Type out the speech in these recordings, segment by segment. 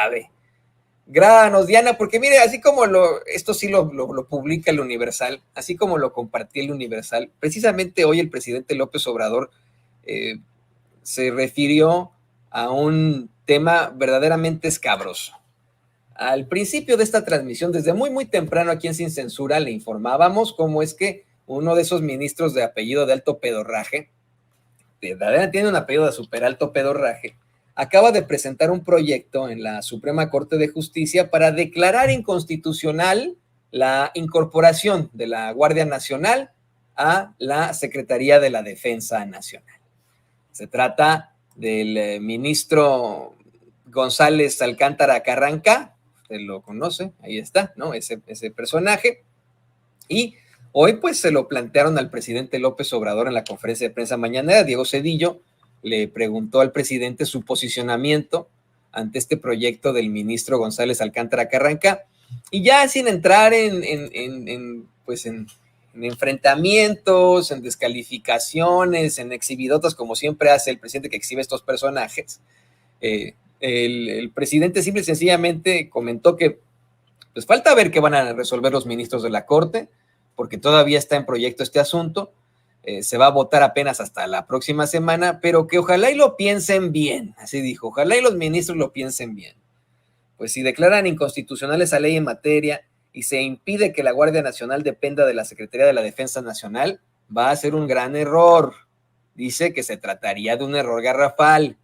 grave. Grábanos, Diana, porque mire, así como esto sí lo publica el Universal, así como lo compartí el Universal, precisamente hoy el presidente López Obrador se refirió a un tema verdaderamente escabroso. Al principio de esta transmisión, desde muy, muy temprano aquí en Sin Censura, le informábamos cómo es que uno de esos ministros de apellido de alto pedorraje, tiene un apellido de super alto pedorraje, acaba de presentar un proyecto en la Suprema Corte de Justicia para declarar inconstitucional la incorporación de la Guardia Nacional a la Secretaría de la Defensa Nacional. Se trata del ministro González Alcántara Carranca, usted lo conoce, ahí está, ¿no? Ese personaje. Y hoy pues se lo plantearon al presidente López Obrador en la conferencia de prensa mañanera. Diego Cedillo le preguntó al presidente su posicionamiento ante este proyecto del ministro González Alcántara Carranca, y ya sin entrar en enfrentamientos, en descalificaciones, en exhibidotas, como siempre hace el presidente que exhibe estos personajes, el presidente simple y sencillamente comentó que pues falta ver qué van a resolver los ministros de la Corte, porque todavía está en proyecto este asunto, se va a votar apenas hasta la próxima semana, pero que ojalá y lo piensen bien, así dijo, ojalá y los ministros lo piensen bien. Pues si declaran inconstitucional esa ley en materia y se impide que la Guardia Nacional dependa de la Secretaría de la Defensa Nacional, va a ser un gran error. Dice que se trataría de un error garrafal,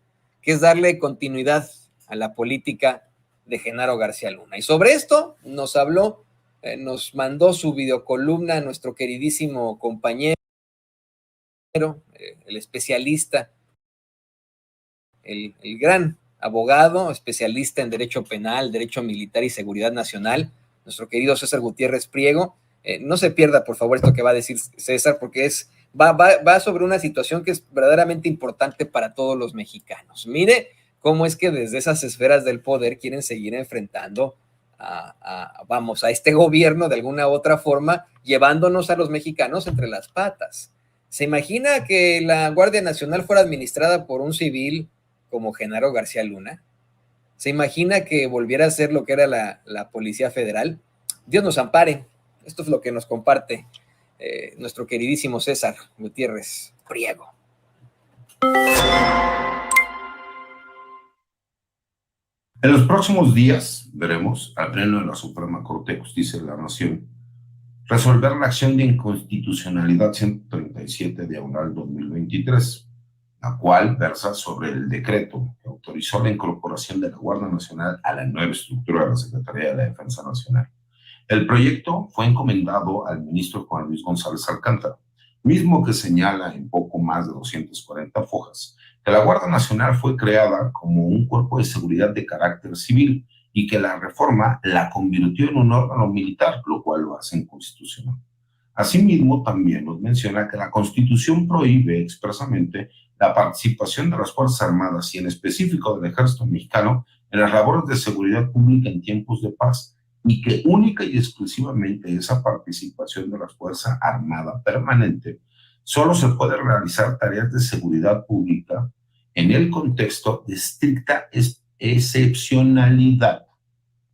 que es darle continuidad a la política de Genaro García Luna. Y sobre esto nos habló, nos mandó su videocolumna nuestro queridísimo compañero, el especialista, el gran abogado, especialista en derecho penal, derecho militar y seguridad nacional, nuestro querido César Gutiérrez Priego. No se pierda, por favor, esto que va a decir César, porque va sobre una situación que es verdaderamente importante para todos los mexicanos. Mire cómo es que desde esas esferas del poder quieren seguir enfrentando a este gobierno de alguna u otra forma, llevándonos a los mexicanos entre las patas. ¿Se imagina que la Guardia Nacional fuera administrada por un civil como Genaro García Luna? ¿Se imagina que volviera a ser lo que era la Policía Federal? Dios nos ampare. Esto es lo que nos comparte nuestro queridísimo César Gutiérrez Priego. En los próximos días veremos al Pleno de la Suprema Corte de Justicia de la Nación resolver la acción de inconstitucionalidad 137/2023, la cual versa sobre el decreto que autorizó la incorporación de la Guardia Nacional a la nueva estructura de la Secretaría de la Defensa Nacional. El proyecto fue encomendado al ministro Juan Luis González Alcántara, mismo que señala en poco más de 240 fojas que la Guardia Nacional fue creada como un cuerpo de seguridad de carácter civil y que la reforma la convirtió en un órgano militar, lo cual lo hace inconstitucional. Asimismo, también nos menciona que la Constitución prohíbe expresamente la participación de las Fuerzas Armadas y en específico del Ejército Mexicano en las labores de seguridad pública en tiempos de paz, y que única y exclusivamente esa participación de la Fuerza Armada permanente solo se puede realizar tareas de seguridad pública en el contexto de estricta excepcionalidad.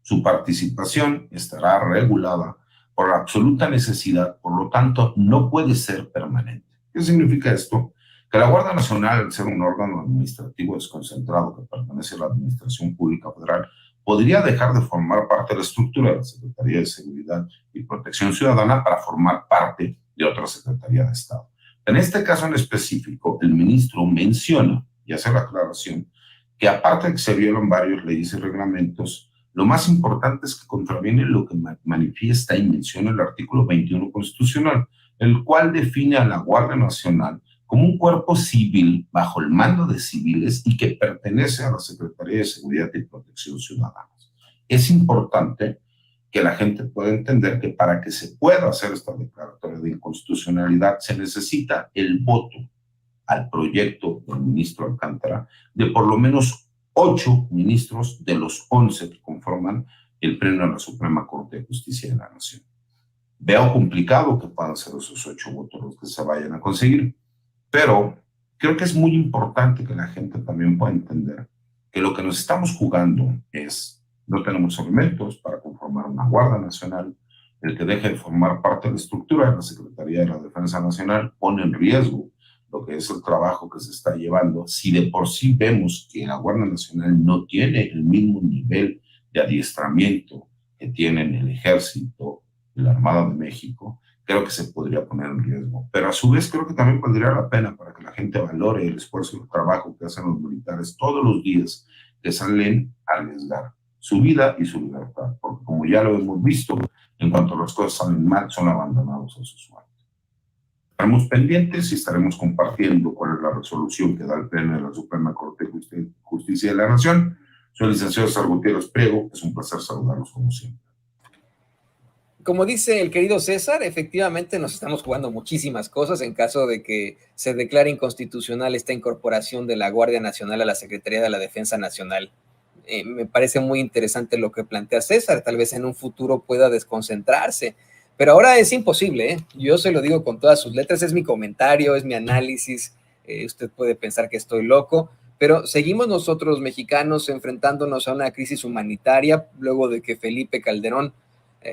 Su participación estará regulada por la absoluta necesidad, por lo tanto, no puede ser permanente. ¿Qué significa esto? Que la Guardia Nacional, al ser un órgano administrativo desconcentrado que pertenece a la Administración Pública Federal, podría dejar de formar parte de la estructura de la Secretaría de Seguridad y Protección Ciudadana para formar parte de otra Secretaría de Estado. En este caso en específico, el ministro menciona y hace la aclaración que aparte de que se violan varias leyes y reglamentos, lo más importante es que contraviene lo que manifiesta y menciona el artículo 21 constitucional, el cual define a la Guardia Nacional como un cuerpo civil bajo el mando de civiles y que pertenece a la Secretaría de Seguridad y Protección Ciudadana. Es importante que la gente pueda entender que para que se pueda hacer esta declaratoria de inconstitucionalidad se necesita el voto al proyecto del ministro Alcántara de por lo menos 8 ministros de los 11 que conforman el Pleno de la Suprema Corte de Justicia de la Nación. Veo complicado que puedan ser esos 8 votos los que se vayan a conseguir, pero creo que es muy importante que la gente también pueda entender que lo que nos estamos jugando es No tenemos elementos para conformar una Guardia Nacional. El que deje de formar parte de la estructura de la Secretaría de la Defensa Nacional pone en riesgo lo que es el trabajo que se está llevando. Si de por sí vemos que la Guardia Nacional no tiene el mismo nivel de adiestramiento que tienen el Ejército y la Armada de México, creo que se podría poner en riesgo. Pero a su vez creo que también valdría la pena para que la gente valore el esfuerzo y el trabajo que hacen los militares todos los días que salen a arriesgar su vida y su libertad, porque como ya lo hemos visto, en cuanto las cosas salen mal, son abandonados a su suerte. Estaremos pendientes y estaremos compartiendo cuál es la resolución que da el Pleno de la Suprema Corte de Justicia de la Nación. Soy el licenciado César Gutiérrez Priego, es un placer saludarlos como siempre. Como dice el querido César, efectivamente nos estamos jugando muchísimas cosas en caso de que se declare inconstitucional esta incorporación de la Guardia Nacional a la Secretaría de la Defensa Nacional. Me parece muy interesante lo que plantea César, tal vez en un futuro pueda desconcentrarse, pero ahora es imposible, ¿eh? Yo se lo digo con todas sus letras, es mi comentario, es mi análisis, usted puede pensar que estoy loco, pero seguimos nosotros mexicanos enfrentándonos a una crisis humanitaria luego de que Felipe Calderón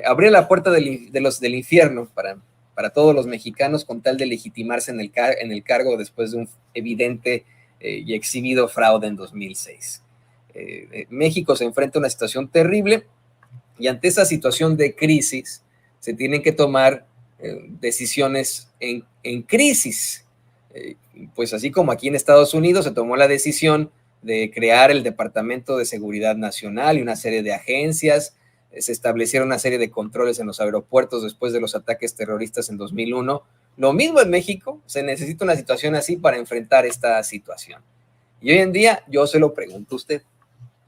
abrió la puerta del infierno para todos los mexicanos con tal de legitimarse en el cargo después de un evidente y exhibido fraude en 2006. México se enfrenta a una situación terrible y ante esa situación de crisis se tienen que tomar decisiones en crisis. Pues así como aquí en Estados Unidos se tomó la decisión de crear el Departamento de Seguridad Nacional y una serie de agencias, se establecieron una serie de controles en los aeropuertos después de los ataques terroristas en 2001. Lo mismo en México, se necesita una situación así para enfrentar esta situación. Y hoy en día yo se lo pregunto a usted.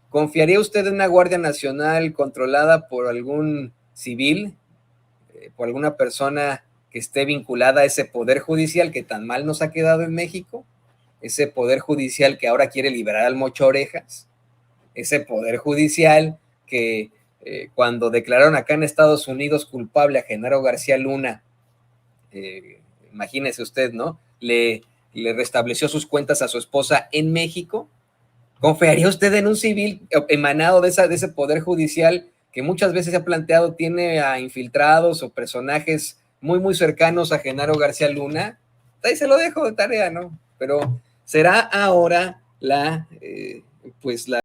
¿Confiaría usted en una Guardia Nacional controlada por algún civil, por alguna persona que esté vinculada a ese poder judicial que tan mal nos ha quedado en México? Ese poder judicial que ahora quiere liberar al Mocho Orejas, ese poder judicial que cuando declararon acá en Estados Unidos culpable a Genaro García Luna, imagínese usted, ¿no? Le restableció sus cuentas a su esposa en México. ¿Confiaría usted en un civil emanado de ese poder judicial que muchas veces se ha planteado tiene a infiltrados o personajes muy, muy cercanos a Genaro García Luna? Ahí se lo dejo de tarea, ¿no? Pero será ahora pues la